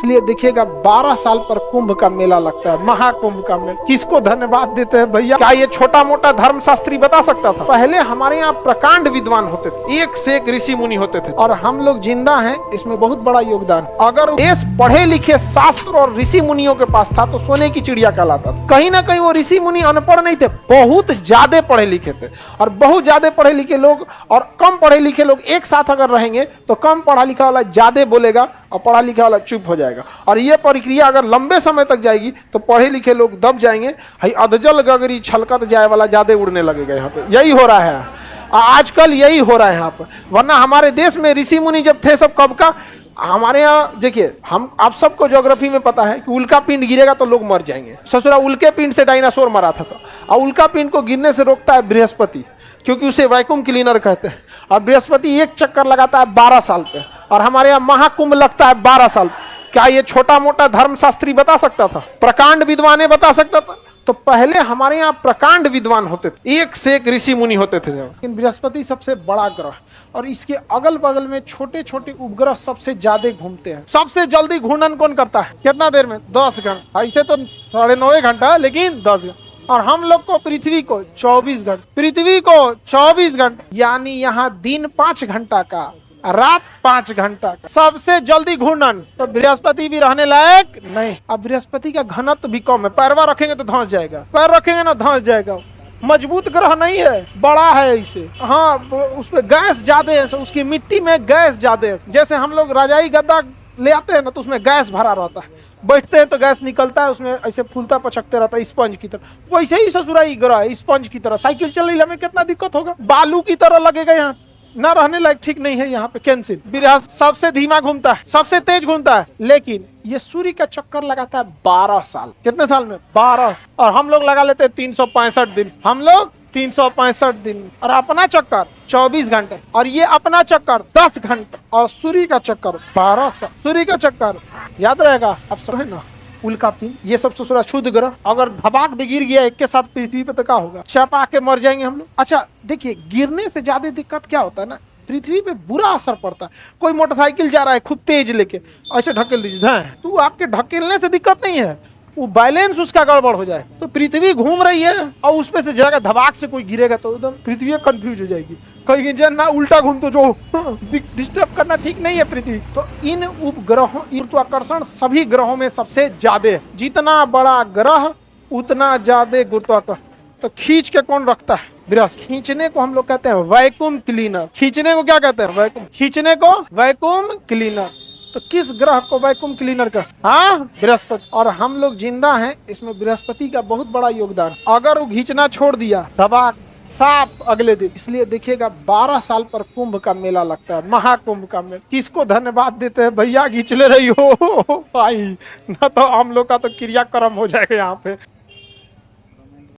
इसलिए देखिएगा 12 साल पर कुंभ का मेला लगता है, महाकुंभ का मेला। किसको धन्यवाद देते हैं भैया? क्या ये छोटा मोटा धर्मशास्त्री बता सकता था? पहले हमारे यहाँ प्रकांड विद्वान होते थे, एक से एक ऋषि मुनि होते थे, और हम लोग जिंदा हैं, इसमें बहुत बड़ा योगदान। अगर देश पढ़े लिखे शास्त्र और ऋषि मुनियों के पास था तो सोने की चिड़िया कहलाता था। कहीं ना कहीं वो ऋषि मुनि अनपढ़ नहीं थे, बहुत ज्यादा पढ़े लिखे थे। और बहुत ज्यादा पढ़े लिखे लोग और कम पढ़े लिखे लोग एक साथ अगर रहेंगे तो कम पढ़ा लिखा वाला ज्यादा बोलेगा और पढ़ा लिखा वाला चुप हो जाएगा। और ये प्रक्रिया अगर लंबे समय तक जाएगी तो पढ़े लिखे लोग दब जाएंगे, अधजल गगरी छलकत जाए वाला ज्यादा उड़ने लगेगा। यहाँ पे यही हो रहा है आजकल, यही हो रहा है यहाँ पर। वरना हमारे देश में ऋषि मुनि जब थे सब कब का, हमारे यहाँ देखिए, हम आप सबको ज्योग्राफी में पता है कि उल्का पिंड गिरेगा तो लोग मर जाएंगे। ससुरा उल्के पिंड से डायनासोर मरा था सब। और उल्का पिंड को गिरने से रोकता है बृहस्पति, क्योंकि उसे वैक्यूम क्लीनर कहते हैं। और बृहस्पति एक चक्कर लगाता है 12 साल पे, और हमारे यहाँ महाकुंभ लगता है 12 साल। क्या ये छोटा मोटा धर्मशास्त्री बता सकता था? प्रकांड विद्वान बता सकता था? तो पहले हमारे यहाँ प्रकांड विद्वान होते थे, एक से एक ऋषि मुनि होते थे। लेकिन बृहस्पति सबसे बड़ा ग्रह, और इसके अगल बगल में छोटे छोटे उपग्रह सबसे ज्यादा घूमते हैं। सबसे जल्दी घूर्णन कौन करता है? कितना देर में? 10 घंटा। ऐसे तो 9.5 घंटा, लेकिन 10 घंटा। और हम लोग को पृथ्वी को 24 घंटा, पृथ्वी को 24 घंटा, यानी यहाँ दिन 5 घंटा का, रात 5 घंटा का। सबसे जल्दी घूर्णन। तो बृहस्पति भी रहने लायक नहीं। अब बृहस्पति का घनत्व भी कम है, पैरवा रखेंगे तो धंस जाएगा, पैर रखेंगे ना धंस जाएगा। मजबूत ग्रह नहीं है, बड़ा है इसे। हाँ, उस पर गैस ज्यादा है, उसकी मिट्टी में गैस ज्यादा है। जैसे हम लोग रजाई गद्दा ले आते हैं ना, तो उसमें गैस भरा रहता है, बैठते हैं तो गैस निकलता है, उसमें ऐसे फूलता पचकते रहता है स्पंज की तरह। वैसे ही ससुराई ग्रह है, स्पंज की तरह। साइकिल चल हमें कितना दिक्कत होगा, बालू की तरह लगेगा, यहाँ ना रहने लायक, ठीक नहीं है। यहाँ पे कैंसिल। बृहस्पति सबसे धीमा घूमता है, सबसे तेज घूमता है, लेकिन ये सूर्य का चक्कर लगाता है 12 साल। कितने साल में? 12। और हम लोग लगा लेते हैं 365 दिन। हम लोग 365 दिन, और अपना चक्कर 24 घंटे, और ये अपना चक्कर 10 घंटे, और सूर्य का चक्कर 12 साल। सूर्य का चक्कर याद रहेगा अब सब है ना। उल्का पिंड, ये सब ससुरा क्षुद्र ग्रह अगर धबाक दे गिर गया एक के साथ पृथ्वी पे तो क्या होगा? चपा के मर जाएंगे हम लोग। अच्छा देखिए, गिरने से ज्यादा दिक्कत क्या होता है ना, पृथ्वी पे बुरा असर पड़ता है। कोई मोटरसाइकिल जा रहा है खूब तेज लेके, ऐसे ढकेल दीजिए, तो आपके ढकेलने से दिक्कत नहीं है, वो बैलेंस उसका गड़बड़ हो जाए। तो पृथ्वी घूम रही है और उसपे से जगह धबाक से कोई गिरेगा तो एकदम पृथ्वी कंफ्यूज हो जाएगी, कहीं ना उल्टा घूम तो जो डिस्टर्ब करना ठीक नहीं है पृथ्वी। तो इन उपग्रहों, गुरुत्वाकर्षण सभी ग्रहों में सबसे ज्यादा है। जितना बड़ा ग्रह उतना ज्यादा गुरुत्वाकर्षण। तो खींच के कौन रखता है? बृहस्पति। खींचने को हम लोग कहते हैं वैक्यूम क्लीनर। खींचने को क्या कहते हैं? वैक्यूम। खींचने को वैक्यूम क्लीनर। तो किस ग्रह को वैक्यूम क्लीनर का? हाँ, बृहस्पति। और हम लोग जिंदा हैं, इसमें बृहस्पति का बहुत बड़ा योगदान। अगर वो खींचना छोड़ दिया, धबाक साफ अगले दिन। इसलिए देखिएगा 12 साल पर कुंभ का मेला लगता है, महाकुंभ का मेला। किसको धन्यवाद देते हैं भैया? खींच ले रही हो भाई, ना तो हम लोग का तो क्रियाक्रम हो जाएगा यहाँ पे।